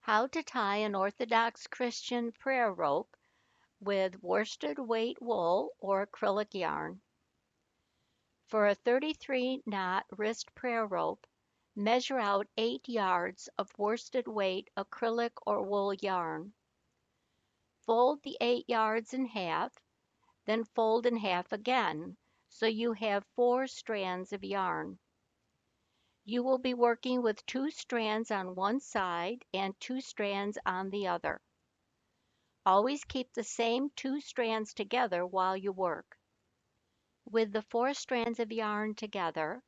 How to tie an Orthodox Christian prayer rope with worsted weight wool or acrylic yarn. For a 33-knot wrist prayer rope, measure out 8 yards of worsted weight acrylic or wool yarn. Fold the 8 yards in half, then fold in half again, so you have 4 strands of yarn. You will be working with 2 strands on one side and 2 strands on the other. Always keep the same 2 strands together while you work. With the 4 strands of yarn together,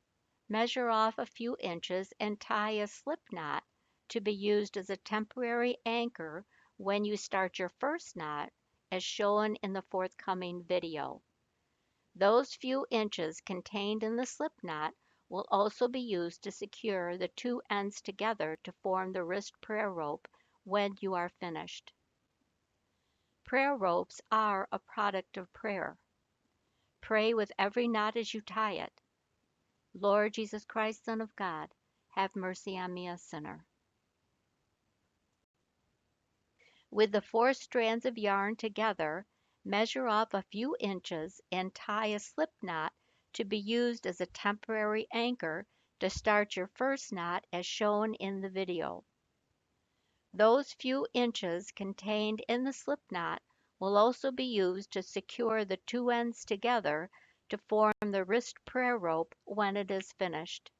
measure off a few inches and tie a slip knot to be used as a temporary anchor when you start your first knot, as shown in the forthcoming video. Those few inches contained in the slip knot will also be used to secure the 2 ends together to form the wrist prayer rope when you are finished. Prayer ropes are a product of prayer. Pray with every knot as you tie it. Lord Jesus Christ, Son of God, have mercy on me, a sinner. With the 4 strands of yarn together, measure off a few inches and tie a slip knot to be used as a temporary anchor to start your first knot as shown in the video. Those few inches contained in the slip knot will also be used to secure the 2 ends together to form the wrist prayer rope when it is finished.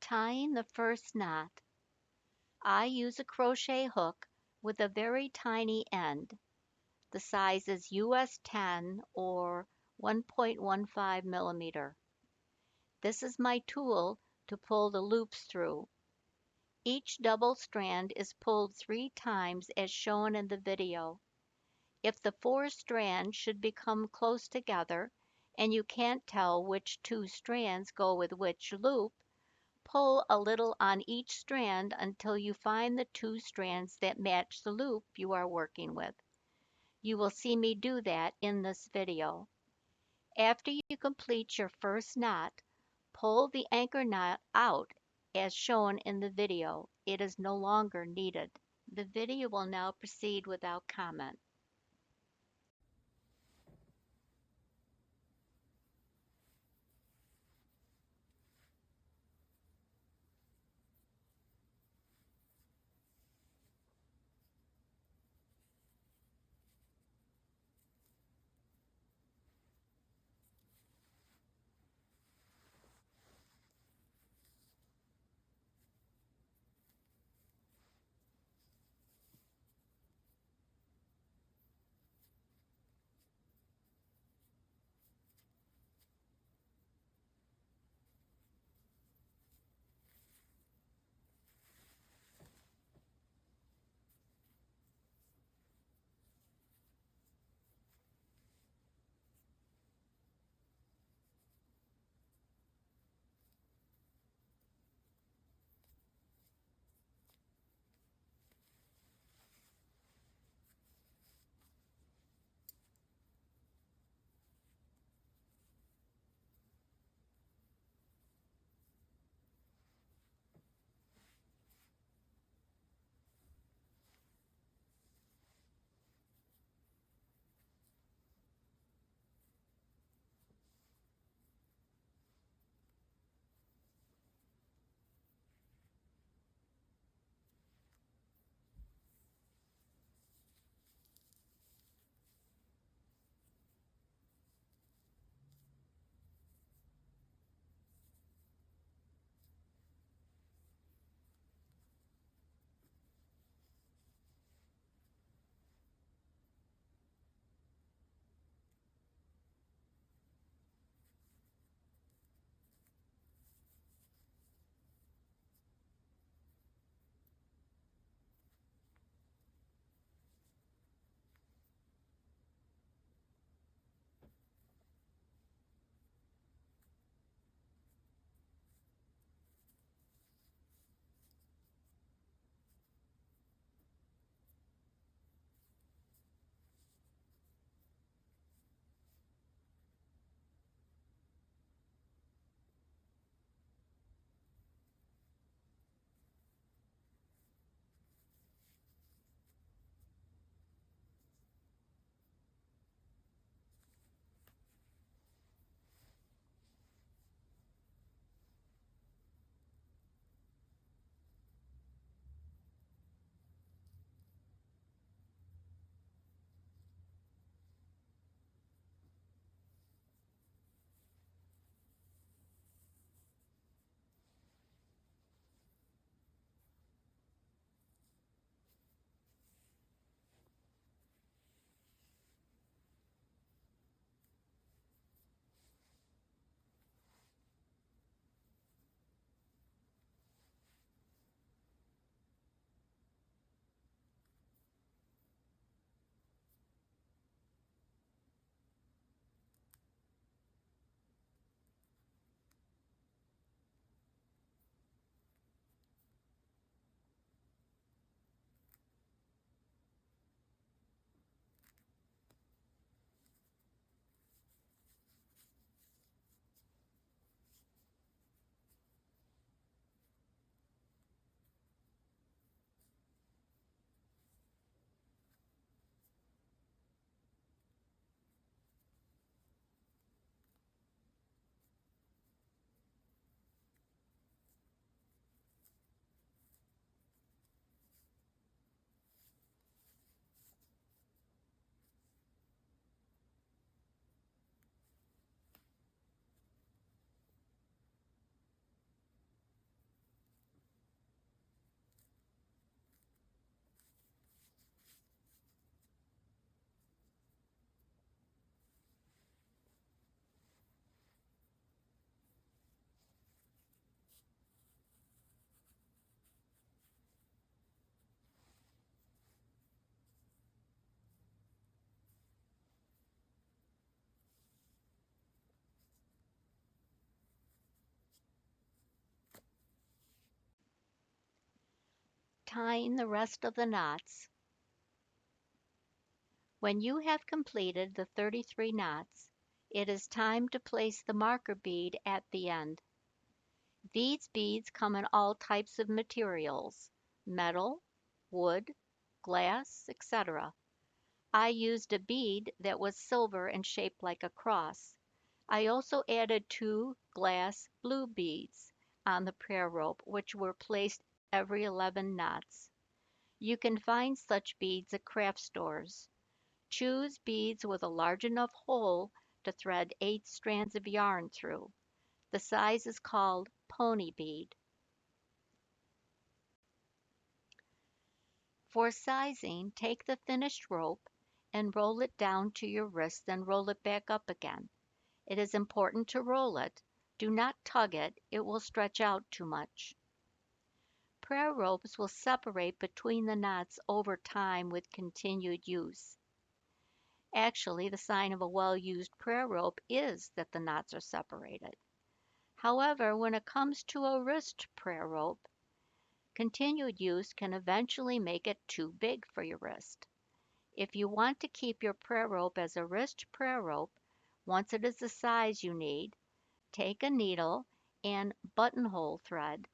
Tying the first knot. I use a crochet hook with a very tiny end. The size is US 10 or 1.15 millimeter. This is my tool to pull the loops through. Each double strand is pulled 3 times as shown in the video. If the 4 strands should become close together and you can't tell which 2 strands go with which loop, pull a little on each strand until you find the 2 strands that match the loop you are working with. You will see me do that in this video. After you complete your first knot, pull the anchor knot out as shown in the video. It is no longer needed. The video will now proceed without comment. Tying the rest of the knots. When you have completed the 33 knots, it is time to place the marker bead at the end. These beads come in all types of materials: metal, wood, glass, etc. I used a bead that was silver and shaped like a cross. I also added 2 glass blue beads on the prayer rope, which were placed every 11 knots. You can find such beads at craft stores. Choose beads with a large enough hole to thread 8 strands of yarn through. The size is called pony bead. For sizing, take the finished rope and roll it down to your wrist, then roll it back up again. It is important to roll it. Do not tug it, it will stretch out too much. Prayer ropes will separate between the knots over time with continued use. Actually, the sign of a well-used prayer rope is that the knots are separated. However, when it comes to a wrist prayer rope, continued use can eventually make it too big for your wrist. If you want to keep your prayer rope as a wrist prayer rope, once it is the size you need, take a needle and buttonhole thread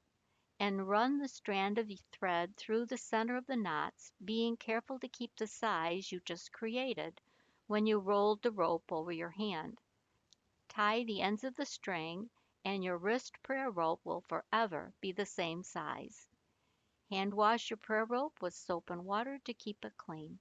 and run the strand of thread through the center of the knots, being careful to keep the size you just created when you rolled the rope over your hand. Tie the ends of the string and your wrist prayer rope will forever be the same size. Hand wash your prayer rope with soap and water to keep it clean.